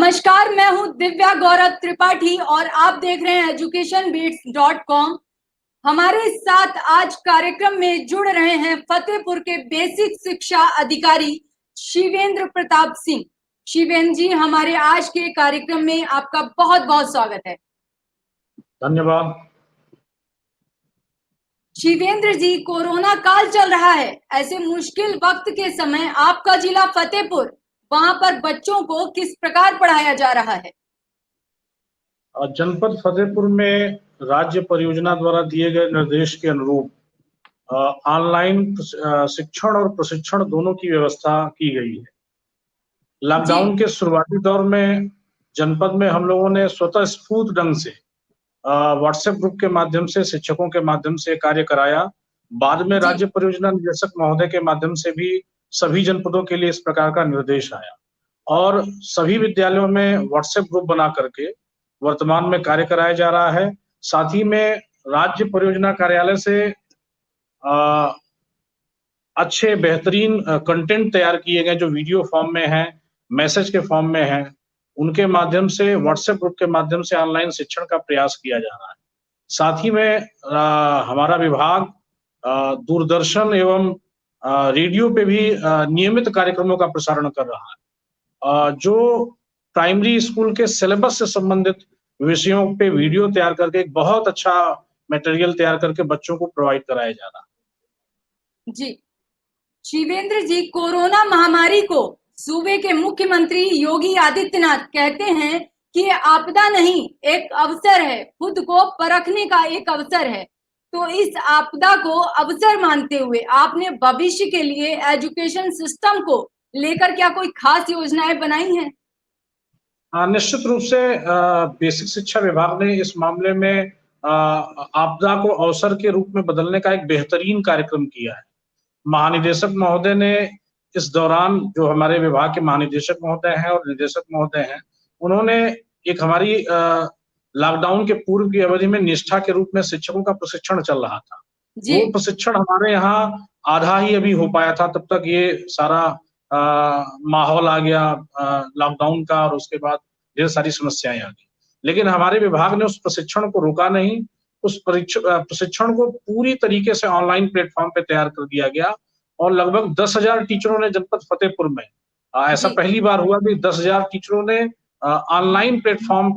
नमस्कार, मैं हूं दिव्या गौरव त्रिपाठी और आप देख रहे हैं educationbeats.com। हमारे साथ आज कार्यक्रम में जुड़ रहे हैं फतेहपुर के बेसिक शिक्षा अधिकारी शिवेंद्र प्रताप सिंह। शिवेंद्र जी, हमारे आज के कार्यक्रम में आपका बहुत बहुत स्वागत है। धन्यवाद। शिवेंद्र जी, कोरोना काल चल रहा है, ऐसे मुश्किल वक्त के समय आपका जिला फतेहपुर, वहां पर बच्चों को किस प्रकार पढ़ाया जा रहा है? जनपद फतेहपुर में राज्य परियोजना द्वारा दिए गए निर्देश के अनुरूप ऑनलाइन शिक्षण और प्रशिक्षण दोनों की व्यवस्था की गई है। लॉकडाउन के शुरुआती दौर में जनपद में हम लोगों ने स्वतः स्फूर्त ढंग से व्हाट्सएप ग्रुप के माध्यम से शिक्षकों के माध्यम से कार्य कराया। बाद में राज्य परियोजना निदेशक महोदय के माध्यम से भी सभी जनपदों के लिए इस प्रकार का निर्देश आया और सभी विद्यालयों में व्हाट्सएप ग्रुप बना करके वर्तमान में कार्य कराया जा रहा है। साथ ही में राज्य परियोजना कार्यालय से अच्छे बेहतरीन कंटेंट तैयार किए गए जो वीडियो फॉर्म में है, मैसेज के फॉर्म में है, उनके माध्यम से व्हाट्सएप ग्रुप के माध्यम से ऑनलाइन शिक्षण का प्रयास किया जा रहा है। साथ ही में हमारा विभाग दूरदर्शन एवं रेडियो पे भी नियमित कार्यक्रमों का प्रसारण कर रहा है। जो प्राइमरी स्कूल के सिलेबस से संबंधित विषयों पे वीडियो तैयार करके एक बहुत अच्छा मटेरियल तैयार करके बच्चों को प्रोवाइड कराया जा रहा है। जी शिवेंद्र जी, कोरोना महामारी को सूबे के मुख्यमंत्री योगी आदित्यनाथ कहते हैं कि ये आपदा नहीं, एक अवसर है, खुद को परखने का एक अवसर है। तो इस आपदा को अवसर मानते हुए आपने भविष्य के लिए एजुकेशन सिस्टम को लेकर क्या कोई खास योजनाएं बनाई हैं? निश्चित रूप से बेसिक शिक्षा विभाग ने इस मामले में आपदा को अवसर के रूप में बदलने का एक बेहतरीन कार्यक्रम किया है। महानिदेशक महोदय ने इस दौरान, जो हमारे विभाग के महानिदेशक महोदय हैं और निदेशक महोदय हैं, उन्होंने एक हमारी लॉकडाउन के पूर्व की अवधि में निष्ठा के रूप में शिक्षकों का प्रशिक्षण चल रहा था। वो प्रशिक्षण हमारे यहाँ आधा ही अभी हो पाया था, तब तक ये सारा माहौल आ गया लॉकडाउन का और उसके बाद ढेर सारी समस्याएं आ गई। लेकिन हमारे विभाग ने उस प्रशिक्षण को रोका नहीं, उस प्रशिक्षण को पूरी तरीके से ऑनलाइन प्लेटफॉर्म पे तैयार कर दिया गया और लगभग 10,000 टीचरों ने जनपद फतेहपुर में ऐसा पहली बार हुआ कि 10,000 टीचरों ने ऑनलाइन प्लेटफॉर्म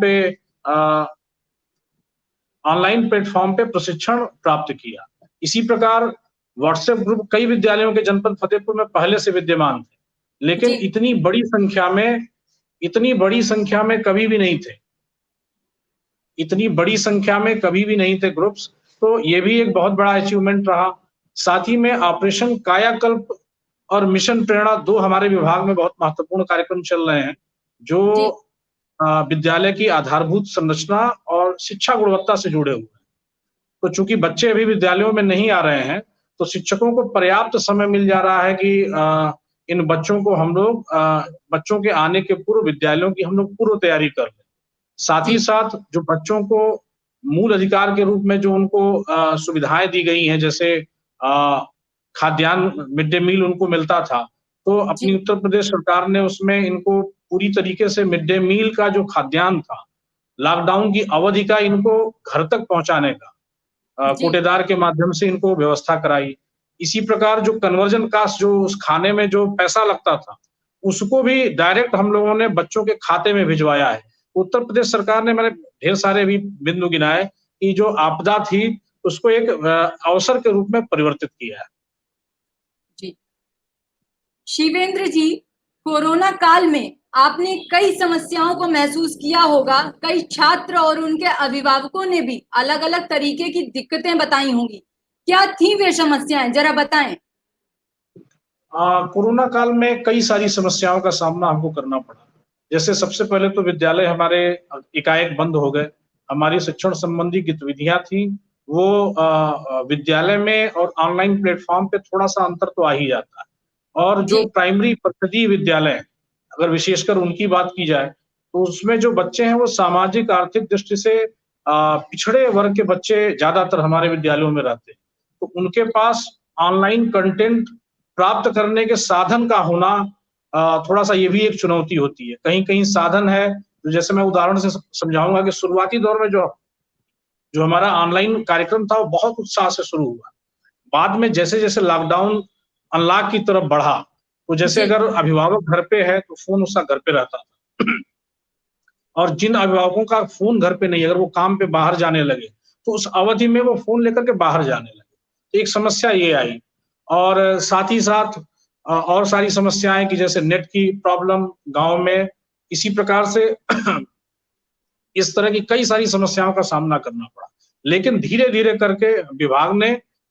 पे प्रशिक्षण प्राप्त किया। इसी प्रकार व्हाट्सएप ग्रुप कई विद्यालयों के जनपद फतेहपुर में पहले से विद्यमान थे, लेकिन इतनी बड़ी संख्या में कभी भी नहीं थे। इतनी बड़ी संख्या में कभी भी नहीं थे ग्रुप्स, तो ये भी एक बहुत बड़ा अचीवमेंट रहा। साथ ही में ऑपरेशन कायाकल्प और मिशन प्रेरणा दो हमारे विभाग में बहुत महत्वपूर्ण कार्यक्रम चल रहे हैं, जो विद्यालय की आधारभूत संरचना और शिक्षा गुणवत्ता से जुड़े हुए हैं। तो चूंकि बच्चे अभी विद्यालयों में नहीं आ रहे हैं, तो शिक्षकों को पर्याप्त समय मिल जा रहा है कि इन बच्चों को हम लोग बच्चों के आने के पूर्व विद्यालयों की हम लोग पूर्व तैयारी कर लें। साथ ही साथ जो बच्चों को मूल अधिकार के रूप में जो उनको सुविधाएं दी गई हैं, जैसे खाद्यान्न मिड डे मील उनको मिलता था, तो अपनी उत्तर प्रदेश सरकार ने उसमें इनको पूरी तरीके से मिड डे मील का जो खाद्यान्न था, लॉकडाउन की अवधि का इनको घर तक पहुंचाने का कोटेदार के माध्यम से इनको व्यवस्था कराई। इसी प्रकार जो कन्वर्जन कास्ट, जो उस खाने में जो पैसा लगता था, उसको भी डायरेक्ट हम लोगों ने बच्चों के खाते में भिजवाया है। उत्तर प्रदेश सरकार ने, मैंने ढेर सारे भी बिंदु गिनाए कि जो आपदा थी उसको एक अवसर के रूप में परिवर्तित किया है। जी शिवेंद्र जी, कोरोना काल में आपने कई समस्याओं को महसूस किया होगा। कई छात्र और उनके अभिभावकों ने भी अलग अलग तरीके की दिक्कतें बताई होंगी। क्या थी वे समस्याएं, जरा बताएं। कोरोना काल में कई सारी समस्याओं का सामना हमको करना पड़ा। जैसे सबसे पहले तो विद्यालय हमारे एकाएक बंद हो गए। हमारी शिक्षण संबंधी गतिविधियां थी, वो विद्यालय में और ऑनलाइन प्लेटफॉर्म पे थोड़ा सा अंतर तो आ ही जाता है। और जो प्राइमरी परिषदीय विद्यालय, अगर विशेषकर उनकी बात की जाए, तो उसमें जो बच्चे हैं वो सामाजिक आर्थिक दृष्टि से पिछड़े वर्ग के बच्चे ज्यादातर हमारे विद्यालयों में रहते हैं। तो उनके पास ऑनलाइन कंटेंट प्राप्त करने के साधन का होना थोड़ा सा ये भी एक चुनौती होती है। कहीं कहीं साधन है, तो जैसे मैं उदाहरण से समझाऊंगा कि शुरुआती दौर में जो जो हमारा ऑनलाइन कार्यक्रम था वो बहुत उत्साह से शुरू हुआ। बाद में जैसे जैसे लॉकडाउन अनलॉक की तरफ बढ़ा, तो जैसे जी अगर अभिभावक घर पे है तो फोन उसका घर पे रहता था और जिन अभिभावकों का फोन घर पे नहीं, अगर वो काम पे बाहर जाने लगे तो उस अवधि में वो फोन लेकर के बाहर जाने लगे। तो एक समस्या ये आई और साथ ही साथ और सारी समस्याएं कि जैसे नेट की प्रॉब्लम गांव में, इसी प्रकार से इस तरह की कई सारी समस्याओं का सामना करना पड़ा। लेकिन धीरे धीरे करके विभाग ने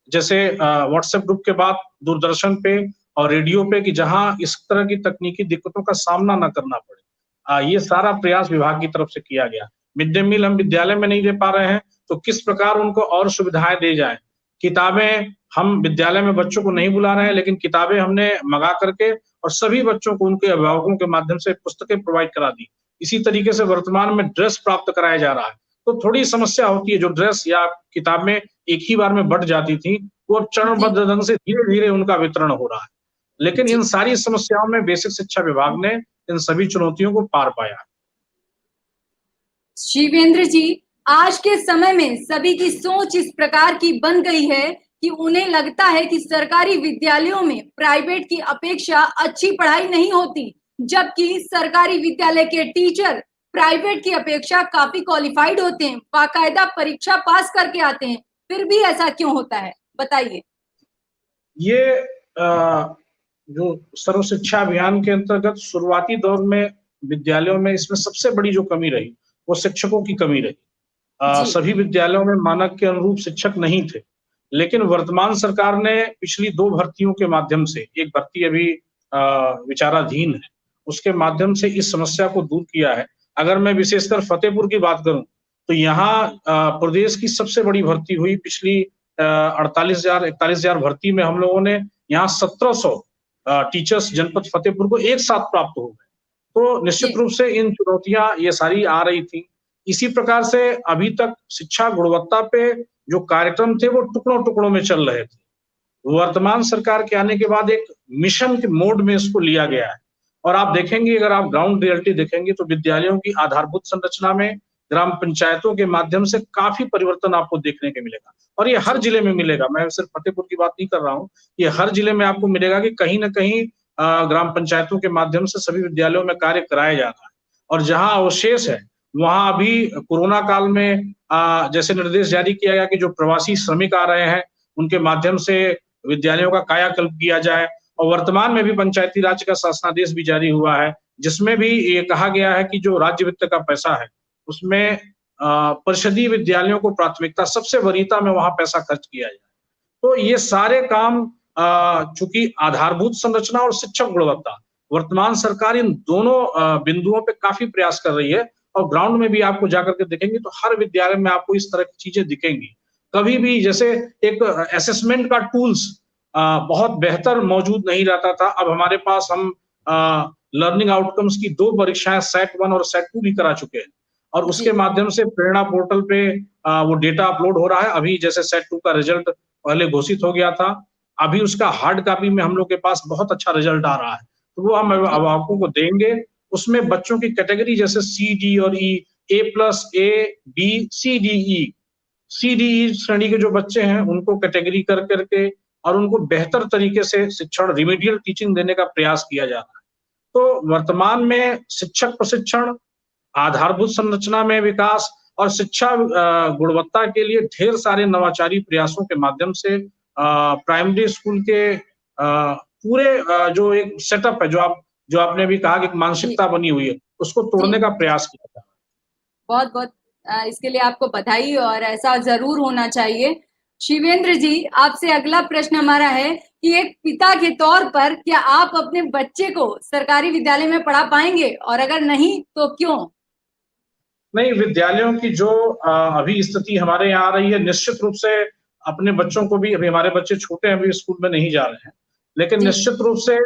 जैसे व्हाट्सएप ग्रुप के बाद दूरदर्शन पे और रेडियो पे कि जहां इस तरह की तकनीकी दिक्कतों का सामना न करना पड़े, ये सारा प्रयास विभाग की तरफ से किया गया। मिड डे मील हम विद्यालय में नहीं दे पा रहे हैं तो किस प्रकार उनको और सुविधाएं दी जाए। किताबें हम विद्यालय में बच्चों को नहीं बुला रहे हैं, लेकिन किताबें हमने मंगा करके और सभी बच्चों को उनके अभिभावकों के माध्यम से पुस्तकें प्रोवाइड करा दी। इसी तरीके से वर्तमान में ड्रेस प्राप्त कराया जा रहा है। तो थोड़ी समस्या होती है, जो ड्रेस या किताबें एक ही बार में बंट जाती थी, वो अब जी चरणबद्ध ढंग से धीरे धीरे उनका वितरण हो रहा है। लेकिन जी इन सारी समस्याओं में बेसिक शिक्षा विभाग ने इन सभी चुनौतियों को पार पाया। शिवेंद्र जी, आज के समय में सभी की सोच इस प्रकार की बन गई है कि उन्हें लगता है कि सरकारी विद्यालयों में प्राइवेट की अपेक्षा अच्छी पढ़ाई नहीं होती, जबकि सरकारी विद्यालय के टीचर प्राइवेट की अपेक्षा काफी क्वालिफाइड होते हैं, बाकायदा परीक्षा पास करके आते हैं। फिर भी ऐसा क्यों होता है, बताइए। ये जो सर्व शिक्षा अभियान के अंतर्गत शुरुआती दौर में विद्यालयों में इसमें सबसे बड़ी जो कमी रही वो शिक्षकों की कमी रही। जी सभी विद्यालयों में मानक के अनुरूप शिक्षक नहीं थे, लेकिन वर्तमान सरकार ने पिछली 2 भर्तियों के माध्यम से, एक भर्ती अभी विचाराधीन है, उसके माध्यम से इस समस्या को दूर किया है। अगर मैं विशेषकर फतेहपुर की बात करूं तो यहाँ प्रदेश की सबसे बड़ी भर्ती हुई पिछली 48,000-41,000 भर्ती में हम लोगों ने यहाँ 1700 टीचर्स जनपद फतेहपुर को एक साथ प्राप्त हो गए। तो निश्चित जी रूप से इन चुनौतियां ये सारी आ रही थी। इसी प्रकार से अभी तक शिक्षा गुणवत्ता पे जो कार्यक्रम थे वो टुकड़ों टुकड़ों में चल रहे थे। वर्तमान सरकार के आने के बाद एक मिशन के मोड में इसको लिया गया है और आप देखेंगे, अगर आप ग्राउंड रियलिटी देखेंगे तो विद्यालयों की आधारभूत संरचना में ग्राम पंचायतों के माध्यम से काफी परिवर्तन आपको देखने को मिलेगा और ये हर जी जिले में मिलेगा। मैं सिर्फ फतेहपुर की बात नहीं कर रहा हूँ, ये हर जिले में आपको मिलेगा कि कहीं ना कहीं ग्राम पंचायतों के माध्यम से सभी विद्यालयों में कार्य कराया जा रहा है और जहां अवशेष है वहां अभी कोरोना काल में जैसे निर्देश जारी किया गया कि जो प्रवासी श्रमिक आ रहे हैं उनके माध्यम से विद्यालयों का कायाकल्प किया जाए और वर्तमान में भी पंचायती राज का शासनादेश भी जारी हुआ है जिसमें भी ये कहा गया है कि जो राज्य वित्त का पैसा है उसमें परिषदीय विद्यालयों को प्राथमिकता, सबसे वरीयता में वहां पैसा खर्च किया जाए। तो ये सारे काम चूंकि आधारभूत संरचना और शिक्षक गुणवत्ता, वर्तमान सरकार इन दोनों बिंदुओं पे काफी प्रयास कर रही है और ग्राउंड में भी आपको जाकर के देखेंगे तो हर विद्यालय में आपको इस तरह की चीजें दिखेंगी। कभी भी जैसे एक असेसमेंट का टूल्स बहुत बेहतर मौजूद नहीं रहता था, अब हमारे पास हम लर्निंग आउटकम्स की 2 परीक्षाएं सेट 1 और सेट 2 भी करा चुके हैं और जी उसके माध्यम से प्रेरणा पोर्टल पे वो डेटा अपलोड हो रहा है। अभी जैसे सेट 2 का रिजल्ट पहले घोषित हो गया था, अभी उसका हार्ड कॉपी में हम लोग के पास बहुत अच्छा रिजल्ट आ रहा है, तो वो हम जी अभिभावकों को देंगे। उसमें बच्चों की कैटेगरी जैसे सी, डी और ई, ए प्लस, ए, बी, सी, डी, ई, सी, डी, ई श्रेणी के जो बच्चे हैं उनको कैटेगरी कर करके और उनको बेहतर तरीके से शिक्षण, रिमीडियल टीचिंग देने का प्रयास किया जा रहा है। तो वर्तमान में शिक्षक प्रशिक्षण, आधारभूत संरचना में विकास और शिक्षा गुणवत्ता के लिए ढेर सारे नवाचारी प्रयासों के माध्यम से प्राइमरी स्कूल के पूरे जो एक सेटअप है, जो आपने भी कहा कि एक जी मानसिकता बनी हुई है, उसको जी तोड़ने का प्रयास किया जा रहा है। बहुत बहुत इसके लिए आपको बधाई, और ऐसा जरूर होना चाहिए। शिवेंद्र जी, आपसे अगला प्रश्न हमारा है कि एक पिता के तौर पर क्या आप अपने बच्चे को सरकारी विद्यालय में पढ़ा पाएंगे, और अगर नहीं तो क्यों? नहीं, विद्यालयों की जो अभी स्थिति हमारे यहाँ आ रही है, निश्चित रूप से अपने बच्चों को भी, अभी हमारे बच्चे छोटे हैं, अभी स्कूल में नहीं जा रहे हैं, लेकिन जी निश्चित रूप से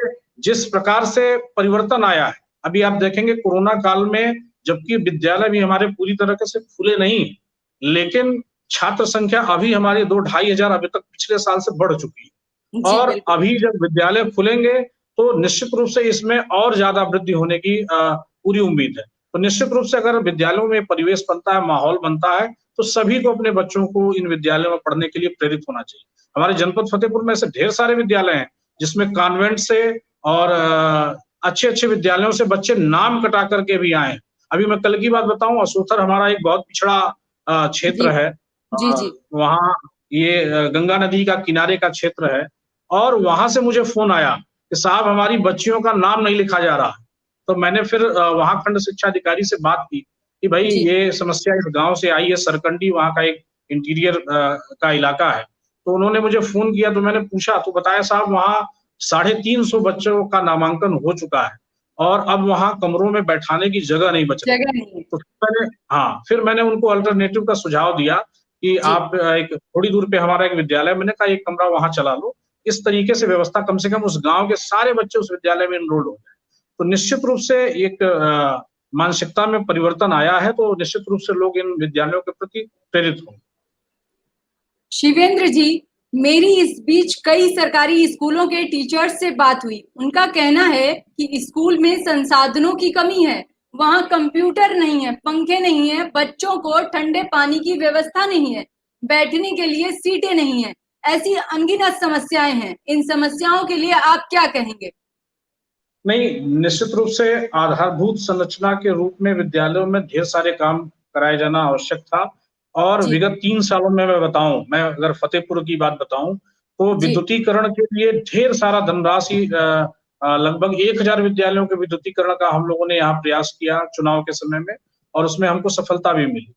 जिस प्रकार से परिवर्तन आया है, अभी आप देखेंगे कोरोना काल में, जबकि विद्यालय भी हमारे पूरी तरह से खुले नहीं, लेकिन छात्र संख्या अभी हमारी 2-2,500 अभी तक पिछले साल से बढ़ चुकी है जी और बिल्कुल। अभी जब विद्यालय खुलेंगे तो निश्चित रूप से इसमें और ज्यादा वृद्धि होने की पूरी उम्मीद है। तो निश्चित रूप से अगर विद्यालयों में परिवेश बनता है, माहौल बनता है, तो सभी को अपने बच्चों को इन विद्यालयों में पढ़ने के लिए प्रेरित होना चाहिए। हमारे जनपद फतेहपुर में ऐसे ढेर सारे विद्यालय हैं जिसमें कॉन्वेंट से और अच्छे-अच्छे विद्यालयों से बच्चे नाम कटा करके भी आए हैं। अभी मैं कल की बात बताऊं, असोथर हमारा एक बहुत पिछड़ा जी क्षेत्र है। जी जी वहाँ ये गंगा नदी का किनारे का क्षेत्र है और वहां से मुझे फोन आया कि साहब हमारी बच्चियों का नाम नहीं लिखा जा रहा है। तो मैंने फिर वहां खंड शिक्षा अधिकारी से बात की कि भाई जी ये समस्या इस गांव से आई है, सरकंडी वहां का एक इंटीरियर का इलाका है। तो उन्होंने मुझे फोन किया, तो मैंने पूछा तो बताया साहब वहाँ 350 बच्चों का नामांकन हो चुका है और अब वहां कमरों में बैठाने की जगह नहीं बच रही। जगह नहीं है। तो फिर मैंने उनको अल्टरनेटिव का सुझाव दिया कि जी आप एक थोड़ी दूर पे हमारा एक विद्यालय, मैंने कहा एक कमरा वहां चला लो। इस तरीके से व्यवस्था कम से कम उस गांव के सारे बच्चे उस विद्यालय में एनरोल्ड हो जाए। तो निश्चित रूप से एक मानसिकता में परिवर्तन आया है, तो निश्चित रूप से लोग इन विद्यालयों के प्रति प्रेरित होंगे। शिवेंद्र जी, मेरी इस बीच कई सरकारी स्कूलों के टीचर्स से बात हुई। उनका कहना है कि स्कूल में संसाधनों की कमी है, वहां कंप्यूटर नहीं है, पंखे नहीं है, बच्चों को ठंडे पानी की व्यवस्था नहीं है, बैठने के लिए सीटें नहीं है। ऐसी अनगिनत समस्याएं हैं। इन समस्याओं के लिए आप क्या कहेंगे? नहीं, निश्चित रूप से आधारभूत संरचना के रूप में विद्यालयों में ढेर सारे काम कराए जाना आवश्यक था और जी विगत 3 सालों में मैं बताऊं, मैं अगर फतेहपुर की बात बताऊं, तो जी विद्युतीकरण के लिए ढेर सारा धनराशि लगभग 1000 विद्यालयों के विद्युतीकरण का हम लोगों ने यहाँ प्रयास किया चुनाव के समय में और उसमें हमको सफलता भी मिली।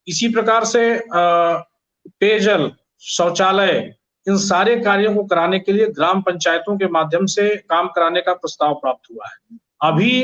इसी प्रकार से पेयजल, शौचालय, इन सारे कार्यों को कराने के लिए ग्राम पंचायतों के माध्यम से काम कराने का प्रस्ताव प्राप्त हुआ है। अभी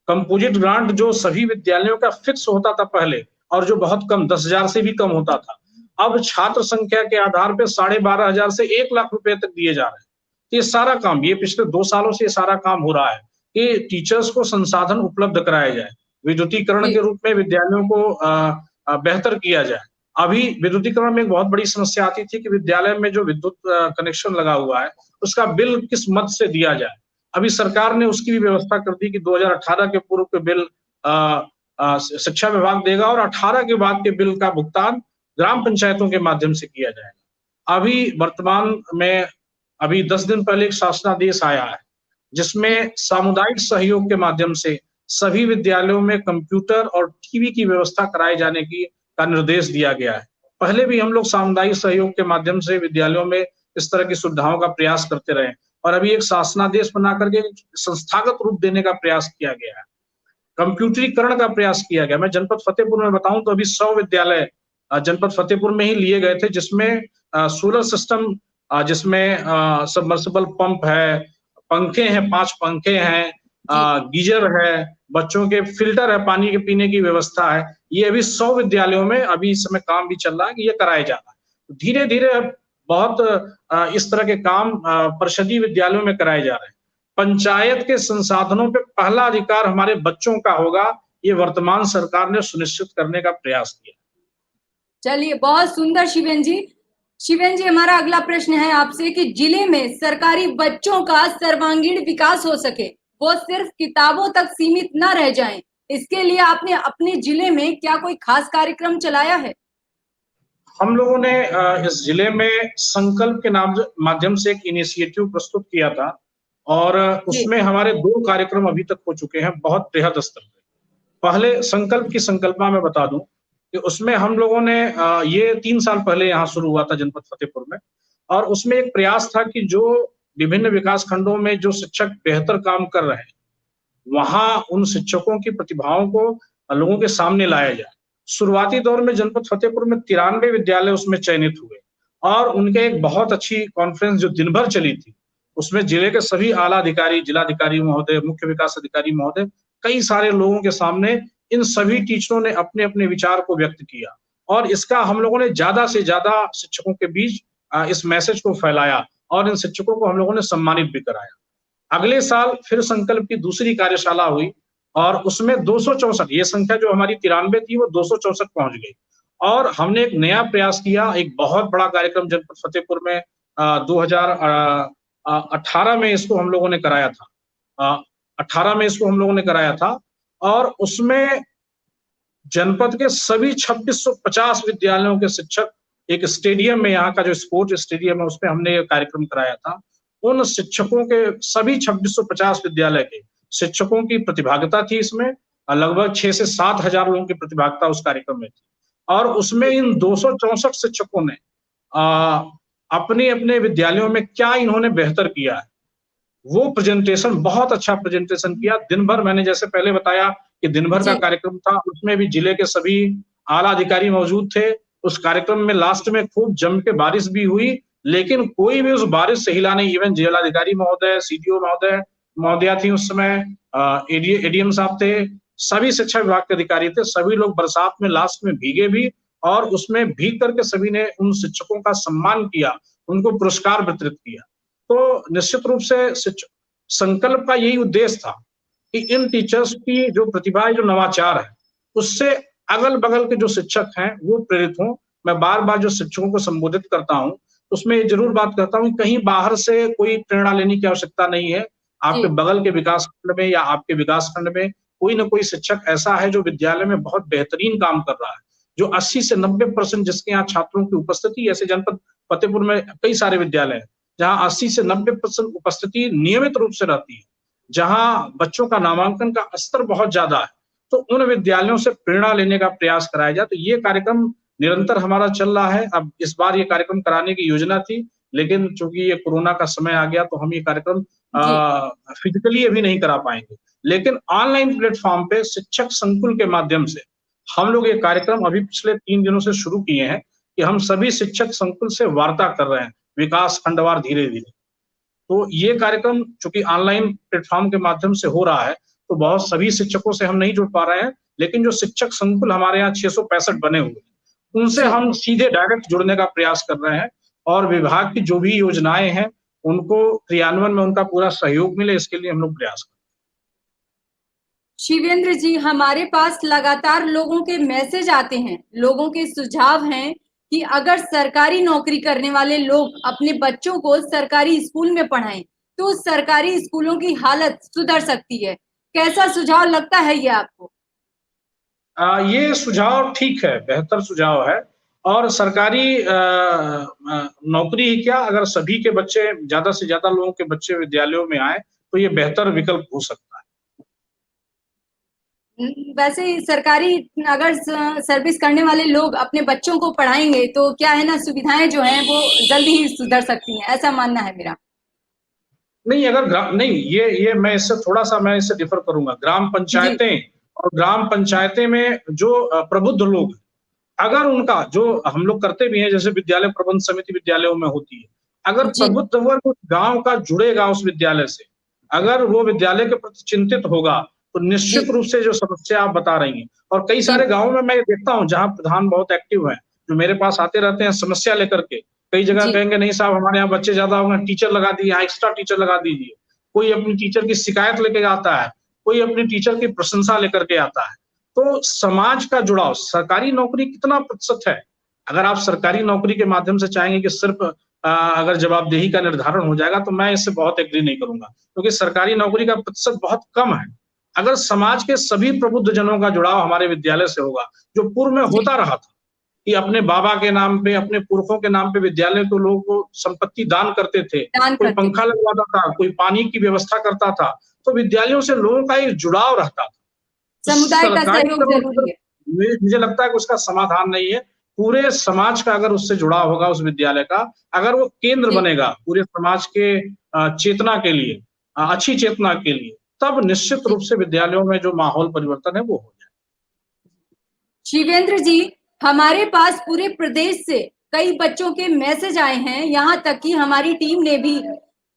कंपोजिट ग्रांट जो सभी विद्यालयों का फिक्स होता था पहले और जो बहुत कम 10,000 से भी कम होता था, अब छात्र संख्या के आधार पे 12,500 से 1 लाख रुपए तक दिए जा रहे हैं। ये सारा काम, ये पिछले 2 सालों से ये सारा काम हो रहा है कि टीचर्स को संसाधन उपलब्ध कराया जाए, विद्युतीकरण जी के रूप में विद्यालयों को बेहतर किया जाए। अभी विद्युतीकरण में एक बहुत बड़ी समस्या आती थी कि विद्यालय में जो विद्युत कनेक्शन लगा हुआ है, उसका बिल किस मद से दिया जाए। अभी सरकार ने उसकी भी व्यवस्था कर दी कि 2018 के पूर्व के बिल शिक्षा विभाग देगा और 18 के बाद के बिल का भुगतान ग्राम पंचायतों के माध्यम से किया जाएगा। अभी वर्तमान में अभी 10 दिन पहले एक शासनादेश आया है, जिसमें सामुदायिक सहयोग के माध्यम से सभी विद्यालयों में कंप्यूटर और टीवी की व्यवस्था कराए जाने की का निर्देश दिया गया है। पहले भी हम लोग सामुदायिक सहयोग के माध्यम से विद्यालयों में इस तरह की सुविधाओं का प्रयास करते रहे और अभी एक शासनादेश बना करके संस्थागत रूप देने का प्रयास किया गया है। कंप्यूटरीकरण का प्रयास किया गया। मैं जनपद फतेहपुर में बताऊं तो अभी 100 विद्यालय जनपद फतेहपुर में ही लिए गए थे, जिसमें सोलर सिस्टम, जिसमें सबमर्सिबल पंप है, पंखे हैं, 5 पंखे हैं, जी गीजर है, बच्चों के फिल्टर है, पानी के पीने की व्यवस्था है। ये अभी 100 विद्यालयों में अभी इस समय काम भी चल रहा है कि ये कराया जा रहा है। धीरे धीरे अब बहुत इस तरह के काम परिषदीय विद्यालयों में कराए जा रहे हैं। पंचायत के संसाधनों पे पहला अधिकार हमारे बच्चों का होगा, ये वर्तमान सरकार ने सुनिश्चित करने का प्रयास किया। चलिए, बहुत सुंदर शिवेन जी। शिवेन जी, हमारा अगला प्रश्न है आपसे कि जिले में सरकारी बच्चों का सर्वांगीण विकास हो सके, वो सिर्फ किताबों तक सीमित न रह जाएं, इसके लिए आपने अपने जिले में क्या कोई खास कार्यक्रम चलाया है? हम लोगों ने इस जिले में संकल्प के नाम माध्यम से एक इनिशिएटिव प्रस्तुत किया था और जी उसमें हमारे 2 कार्यक्रम अभी तक हो चुके हैं बहुत बृहद स्तर पे। पहले संकल्प की संकल्पना मैं बता दूं कि उसमें हम लोगों ने ये 3 साल पहले यहाँ शुरू हुआ था जनपद फतेहपुर में और उसमें एक प्रयास था कि जो विभिन्न विकास खंडों में जो शिक्षक बेहतर काम कर रहे हैं, वहां उन शिक्षकों की प्रतिभाओं को लोगों के सामने लाया जाए। शुरुआती दौर में जनपद फतेहपुर में 93 विद्यालय उसमें चयनित हुए और उनके एक बहुत अच्छी कॉन्फ्रेंस जो दिन भर चली थी, उसमें जिले के सभी आला अधिकारी, जिलाधिकारी महोदय, मुख्य विकास अधिकारी महोदय, कई सारे लोगों के सामने इन सभी टीचरों ने अपने अपने विचार को व्यक्त किया और इसका हम लोगों ने ज्यादा से ज्यादा शिक्षकों के बीच इस मैसेज को फैलाया और इन शिक्षकों को हम लोगों ने सम्मानित भी कराया। अगले साल फिर संकल्प की दूसरी कार्यशाला हुई और उसमें 264, ये संख्या जो हमारी 93 थी वो 264 पहुंच गई और हमने एक नया प्रयास किया, एक बहुत बड़ा कार्यक्रम जनपद फतेहपुर में 2018 18 में इसको हम लोगों ने कराया था। 18 में इसको हम लोगों ने कराया था और उसमें जनपद के सभी 2650 विद्यालयों के शिक्षक एक स्टेडियम में, यहाँ का जो स्पोर्ट्स स्टेडियम है उसमें हमने ये कार्यक्रम कराया था। उन शिक्षकों के सभी 2650 विद्यालय के शिक्षकों की प्रतिभागिता थी इसमें, लगभग 6 से 7 हजार लोगों की प्रतिभागिता उस कार्यक्रम में थी। और उसमें इन 264 शिक्षकों ने अपने अपने विद्यालयों में क्या इन्होंने बेहतर किया है, वो प्रेजेंटेशन, बहुत अच्छा प्रेजेंटेशन किया। दिन भर, मैंने जैसे पहले बताया कि दिन भर का कार्यक्रम था, उसमें भी जिले के सभी आला अधिकारी मौजूद थे। उस कार्यक्रम में लास्ट में खूब जम के बारिश भी हुई, लेकिन कोई भी उस बारिश से हिला नहीं। इवन जिलाधिकारी महोदय, सीडीओ महोदया थी उस समय, एडीएम साहब थे, सभी शिक्षा विभाग के अधिकारी थे, सभी लोग बरसात में लास्ट में भीगे भी, और उसमें भीग करके सभी ने उन शिक्षकों का सम्मान किया, उनको पुरस्कार वितरित किया। तो निश्चित रूप से संकल्प का यही उद्देश्य था कि इन टीचर्स की जो प्रतिभा है, जो नवाचार है, उससे अगल बगल के जो शिक्षक हैं वो प्रेरित हों। मैं बार बार जो शिक्षकों को संबोधित करता हूं, उसमें ये जरूर बात करता हूं कि कहीं बाहर से कोई प्रेरणा लेने की आवश्यकता नहीं है। आपके बगल के विकास खंड में या आपके विकास खंड में कोई ना कोई शिक्षक ऐसा है जो विद्यालय में बहुत बेहतरीन काम कर रहा है, जो 80 से 90% जिसके यहाँ छात्रों की उपस्थिति, ऐसे जनपद फतेहपुर में कई सारे विद्यालय हैं जहां 80 से 90% उपस्थिति नियमित रूप से रहती है, जहां बच्चों का नामांकन का स्तर बहुत ज्यादा है, तो उन विद्यालयों से प्रेरणा लेने का प्रयास कराया जाए। तो ये कार्यक्रम निरंतर हमारा चल रहा है। अब इस बार ये कार्यक्रम कराने की योजना थी, लेकिन चूंकि ये कोरोना का समय आ गया तो हम ये कार्यक्रम फिजिकली अभी नहीं करा पाएंगे, लेकिन ऑनलाइन प्लेटफॉर्म पे शिक्षक संकुल के माध्यम से हम लोग ये कार्यक्रम अभी पिछले 3 दिनों से शुरू किए हैं कि हम सभी शिक्षक संकुल से वार्ता कर रहे हैं, विकास खंडवार धीरे धीरे। तो ये कार्यक्रम चूंकि ऑनलाइन प्लेटफॉर्म के माध्यम से हो रहा है, तो बहुत सभी शिक्षकों से हम नहीं जुड़ पा रहे हैं, लेकिन जो शिक्षक संकुल हमारे यहाँ 665 बने हुए हैं, उनसे हम सीधे डायरेक्ट जुड़ने का प्रयास कर रहे हैं, और विभाग की जो भी योजनाएं हैं उनको क्रियान्वयन में उनका पूरा सहयोग मिले, इसके लिए हम लोग प्रयास कर रहे हैं। शिवेंद्र जी, हमारे पास लगातार लोगों के मैसेज आते हैं, लोगों के सुझाव हैं कि अगर सरकारी नौकरी करने वाले लोग अपने बच्चों को सरकारी स्कूल में पढ़ाएं तो सरकारी स्कूलों की हालत सुधर सकती है। कैसा सुझाव लगता है ये आपको? ये सुझाव ठीक है, बेहतर सुझाव है। और सरकारी नौकरी ही क्या, अगर सभी के बच्चे, ज्यादा से ज्यादा लोगों के बच्चे विद्यालयों में आए तो ये बेहतर विकल्प हो सकता है। वैसे सरकारी अगर सर्विस करने वाले लोग अपने बच्चों को पढ़ाएंगे तो क्या है ना, सुविधाएं जो हैं वो जल्दी ही सुधर सकती हैं, ऐसा मानना है मेरा। नहीं, अगर नहीं, ये मैं इससे डिफर करूंगा। ग्राम पंचायतें और ग्राम पंचायतें में जो प्रबुद्ध लोग, अगर उनका, जो हम लोग करते भी हैं, जैसे विद्यालय प्रबंध समिति विद्यालयों में होती है, अगर प्रबुद्ध वर्ग गांव का जुड़ेगा उस विद्यालय से, अगर वो विद्यालय के प्रति चिंतित होगा, तो निश्चित रूप से जो समस्या आप बता रही हैं, और कई सारे गांवों में मैं ये देखता हूं जहां प्रधान बहुत एक्टिव है, जो मेरे पास आते रहते हैं समस्या लेकर के, कई जगह कहेंगे नहीं साहब हमारे यहाँ बच्चे ज्यादा होंगे, टीचर लगा दीजिए, एक्स्ट्रा टीचर लगा दीजिए। कोई अपनी टीचर की शिकायत लेके आता है, कोई अपनी टीचर की प्रशंसा लेकर के आता है। तो समाज का जुड़ाव, सरकारी नौकरी कितना प्रतिशत है, अगर आप सरकारी नौकरी के माध्यम से चाहेंगे कि सिर्फ अगर जवाबदेही का निर्धारण हो जाएगा, तो मैं इससे बहुत एग्री नहीं करूंगा, क्योंकि सरकारी नौकरी का प्रतिशत बहुत कम है। अगर समाज के सभी प्रबुद्ध जनों का जुड़ाव हमारे विद्यालय से होगा, जो पूर्व में होता रहा था कि अपने बाबा के नाम पे, अपने पुरखों के नाम पे विद्यालय को लोगों को संपत्ति दान करते थे, कोई पंखा लगवाता था, कोई पानी की व्यवस्था करता था, तो विद्यालयों से लोगों का एक जुड़ाव रहता था। समुदाय का सहयोग जरूरी है। मुझे लगता है कि उसका समाधान नहीं है। पूरे समाज का अगर उससे जुड़ाव होगा, उस विद्यालय का, अगर वो केंद्र बनेगा पूरे समाज के चेतना के लिए, अच्छी चेतना के लिए, तब निश्चित रूप से विद्यालयों में जो माहौल परिवर्तन है वो हो जाए। शिवेंद्र जी, हमारे पास पूरे प्रदेश से कई बच्चों के मैसेज आए हैं, यहाँ तक कि हमारी टीम ने भी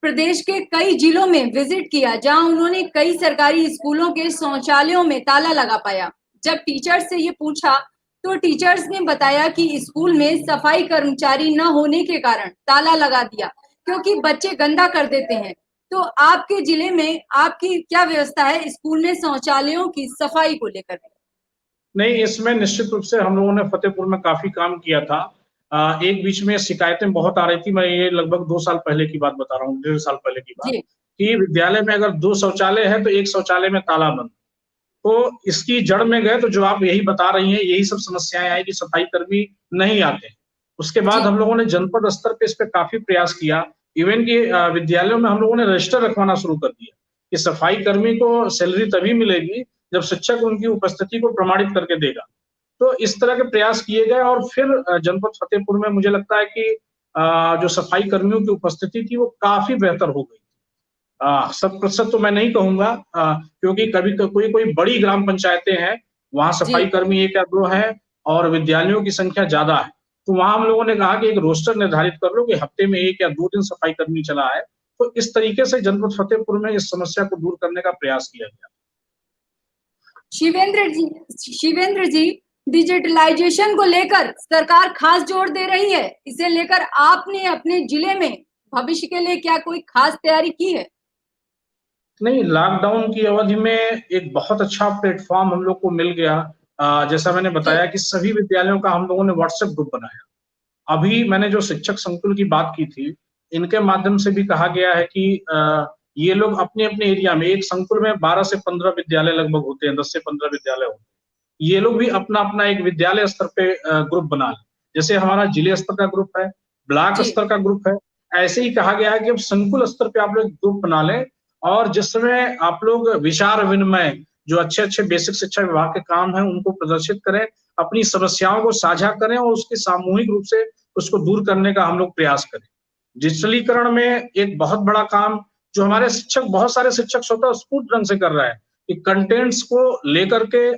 प्रदेश के कई जिलों में विजिट किया, जहां उन्होंने कई सरकारी स्कूलों के शौचालयों में ताला लगा पाया। जब टीचर्स से ये पूछा तो टीचर्स ने बताया कि स्कूल में सफाई कर्मचारी न होने के कारण ताला लगा दिया, क्योंकि बच्चे गंदा कर देते हैं। तो आपके जिले में आपकी क्या व्यवस्था है स्कूल में शौचालयों की सफाई को लेकर? नहीं, इसमें निश्चित रूप से हम लोगों ने फतेहपुर में काफी काम किया था। एक बीच में शिकायतें बहुत आ रही थी, मैं ये लगभग 2 साल पहले की बात बता रहा हूँ, 1.5 साल पहले की बात, जी कि विद्यालय में अगर 2 शौचालय है तो 1 शौचालय में ताला बंद। तो इसकी जड़ में गए तो जो आप यही बता रही हैं, यही सब समस्याएं आई कि सफाई कर्मी नहीं आते। उसके बाद जी हम लोगों ने जनपद स्तर पे इस पे काफी प्रयास किया। इवन कि विद्यालयों में हम लोगों ने रजिस्टर रखवाना शुरू कर दिया कि सफाई कर्मी को सैलरी तभी मिलेगी जब शिक्षक उनकी उपस्थिति को प्रमाणित करके देगा। तो इस तरह के प्रयास किए गए और फिर जनपद फतेहपुर में मुझे लगता है कि जो सफाई कर्मियों की उपस्थिति थी वो काफी बेहतर हो गई। 100% तो मैं नहीं कहूंगा, क्योंकि कभी कोई कोई बड़ी ग्राम पंचायतें हैं, वहां जी सफाई कर्मी 1 या 2 हैं और विद्यालयों की संख्या ज्यादा है। तो वहां हम लोगों ने कहा कि एक रोस्टर निर्धारित कर लो कि हफ्ते में 1 या 2 दिन सफाई कर्मी चला है। तो इस तरीके से जनपद फतेहपुर में इस समस्या को दूर करने का प्रयास किया गया। शिवेंद्र जी, डिजिटलाइजेशन को लेकर सरकार खास जोर दे रही है। इसे लेकर आपने अपने जिले में भविष्य के लिए क्या कोई खास तैयारी की है? नहीं, लॉकडाउन की अवधि में एक बहुत अच्छा प्लेटफॉर्म हम लोग को मिल गया। जैसा मैंने जी बताया कि सभी विद्यालयों का हम लोगों ने व्हाट्सएप ग्रुप बनाया। अभी मैंने जो शिक्षक संकुल की बात की थी, इनके माध्यम से भी कहा गया है कि ये लोग अपने-अपने एरिया में, एक संकुल में 12 से 15 विद्यालय लगभग होते हैं, 10 से 15 विद्यालय होते हैं। ये लोग भी अपना-अपना एक विद्यालय स्तर पे ग्रुप बना लें। जैसे हमारा जिले स्तर का ग्रुप है, ब्लॉक जी स्तर का ग्रुप है, ऐसे ही कहा गया है कि अब संकुल स्तर पे आप लोग ग्रुप बना लें और जिसमें आप लोग विचार विनिमय, जो अच्छे-अच्छे बेसिक शिक्षा विभाग के काम हैं, उनको प्रदर्शित करें, अपनी समस्याओं को साझा करें और उसके सामूहिक रूप से उसको दूर करने का हम लोग प्रयास करें। डिजिटलीकरण में एक बहुत बड़ा काम जो हमारे शिक्षक, बहुत सारे शिक्षक स्वतः स्फूर्त ढंग से कर रहे हैं कि कंटेंट्स को लेकर के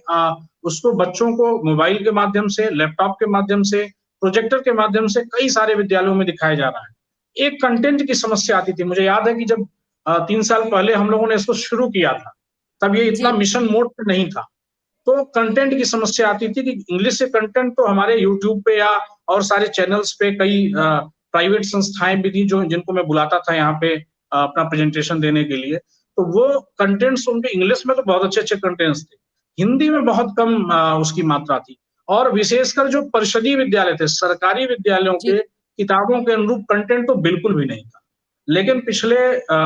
उसको बच्चों को मोबाइल के माध्यम से, लैपटॉप के माध्यम से, प्रोजेक्टर के माध्यम से कई सारे विद्यालयों में दिखाया जा रहा है। एक कंटेंट की समस्या आती थी, मुझे याद है कि जब 3 साल पहले हम लोगों ने इसको शुरू किया था, तब ये इतना जी मिशन मोड पे नहीं था। तो कंटेंट की समस्या आती थी कि इंग्लिश से कंटेंट तो हमारे यूट्यूब पे या और सारे चैनल्स पे कई प्राइवेट संस्थाएं भी थी जो जिनको मैं बुलाता था यहाँ पे अपना प्रेजेंटेशन देने के लिए। तो वो कंटेंट्स उनके इंग्लिश में तो बहुत अच्छे-अच्छे कंटेंट्स थे। हिंदी में बहुत कम उसकी मात्रा थी और विशेषकर जो परिषदीय विद्यालय थे, सरकारी विद्यालयों जी के किताबों के अनुरूप कंटेंट तो बिल्कुल भी नहीं था। लेकिन पिछले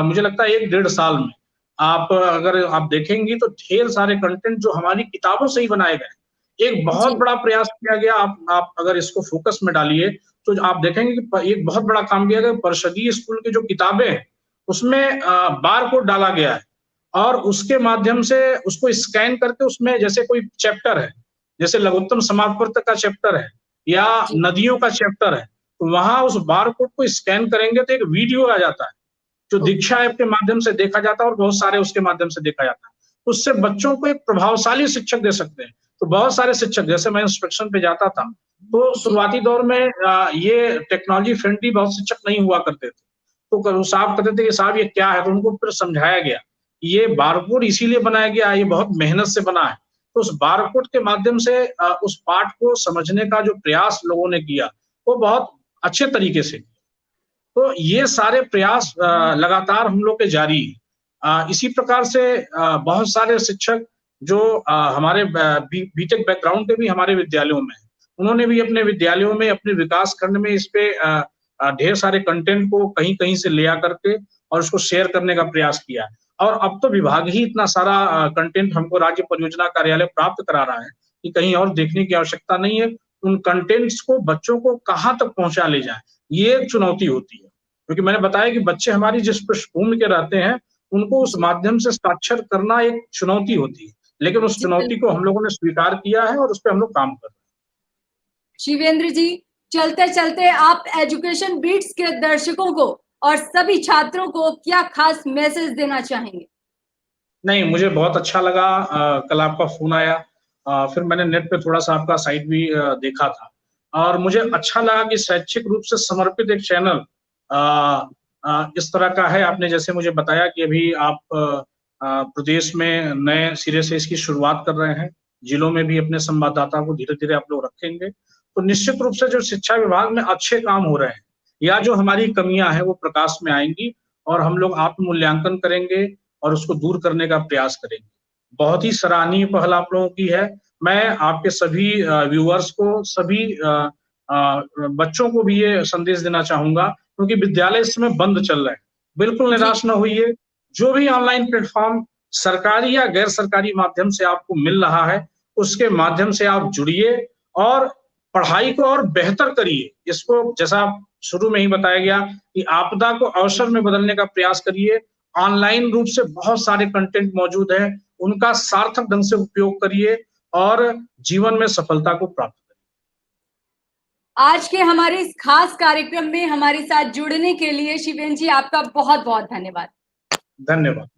मुझे लगता है 1 डेढ़ साल में आप अगर आप देखेंगी तो ढेर सारे कंटेंट जो हमारी किताबों से ही बनाए गए। एक बहुत जी बड़ा प्रयास किया गया, आप अगर इसको फोकस में डालिए तो आप देखेंगे कि एक बहुत बड़ा काम किया गया, परिषदीय स्कूल की जो किताबें हैं, उसमें बारकोड डाला गया है और उसके माध्यम से उसको स्कैन करके उसमें जैसे कोई चैप्टर है, जैसे लघुत्तम समापवर्तक का चैप्टर है या जी नदियों का चैप्टर है, तो वहां उस बारकोड को स्कैन करेंगे तो एक वीडियो आ जाता है। जो ओके दीक्षा ऐप के माध्यम से देखा जाता है और बहुत सारे उसके माध्यम से देखा जाता है। उससे बच्चों को एक प्रभावशाली शिक्षक दे सकते हैं। तो बहुत सारे शिक्षक, जैसे मैं इंस्पेक्शन पे जाता था, तो जी शुरुआती दौर में ये टेक्नोलॉजी फ्रेंडली बहुत शिक्षक नहीं हुआ करते थे। तो साहब कहते थे कि साहब ये क्या है? तो उनको फिर समझाया गया, ये बारकोड इसीलिए बनाया गया है, ये बहुत मेहनत से बना है। तो उस बारकोड के माध्यम से उस पाठ को समझने का जो प्रयास लोगों ने किया, वो बहुत अच्छे तरीके से। तो ये सारे प्रयास लगातार हम लोग के जारी हैं। इसी प्रकार से बहुत सारे शिक्षक जो हमारे बीटेक बैकग्राउंड के भी हमारे विद्यालयों में हैं। उन्होंने भी अपने विद्यालयों में अपने विकास खंड में इस पे ढेर सारे कंटेंट को कहीं-कहीं से ले आकर के और उसको शेयर करने का प्रयास किया है। और अब तो विभाग ही इतना सारा कंटेंट हमको राज्य परियोजना कार्यालय प्राप्त करा रहा है कि कहीं और देखने की आवश्यकता नहीं है। उन कंटेंट्स को बच्चों को कहाँ तक पहुँचा ले जाएँ, ये एक चुनौती होती है। क्योंकि मैंने बताया कि बच्चे हमारी जिस पृष्ठभूमि के रहते हैं, उनको उस जी माध्यम से साक्षर करना एक चुनौती होती है। लेकिन उस जी चुनौती बिल्कुल को हम लोगों ने स्वीकार किया है और उस पे हम लोग काम कर रहे हैं। शिवेंद्र जी, चलते चलते आप एजुकेशन बीट्स के दर्शकों को और सभी छात्रों को क्या खास मैसेज देना चाहेंगे? नहीं, मुझे बहुत अच्छा लगा, कल आपका फ़ोन आया। फिर मैंने नेट पे थोड़ा-सा आपका साइट भी देखा था और मुझे अच्छा लगा कि शैक्षिक रूप से समर्पित एक चैनल इस तरह का है। आपने जैसे मुझे बताया कि अभी आप प्रदेश में नए सिरे से इसकी शुरुआत कर रहे हैं। जिलों में भी अपने संवाददाता को धीरे-धीरे आप लोग रखेंगे। तो निश्चित रूप से जो शिक्षा विभाग में अच्छे काम हो रहे हैं या जो हमारी कमियाँ हैं, वो प्रकाश में आएँगी और हम लोग आत्म-मूल्यांकन करेंगे और उसको दूर करने का प्रयास करेंगे। बहुत ही सराहनीय पहल आप लोगों की है। मैं आपके सभी व्यूअर्स को, सभी बच्चों को भी ये संदेश देना चाहूंगा, क्योंकि विद्यालय इस समय बंद चल रहे हैं। बिल्कुल निराश न होइए, जो भी ऑनलाइन प्लेटफॉर्म सरकारी या गैर सरकारी माध्यम से आपको मिल रहा है, उसके माध्यम से आप जुड़िए और पढ़ाई को और बेहतर करिए। इसको जैसा शुरू में ही बताया गया कि आपदा को अवसर में बदलने का प्रयास करिए। ऑनलाइन रूप से बहुत सारे कंटेंट मौजूद हैं, उनका सार्थक ढंग से उपयोग करिए और जीवन में सफलता को प्राप्त करिए। आज के हमारे इस खास कार्यक्रम में हमारे साथ जुड़ने के लिए शिवेंद्र जी आपका बहुत बहुत धन्यवाद। धन्यवाद।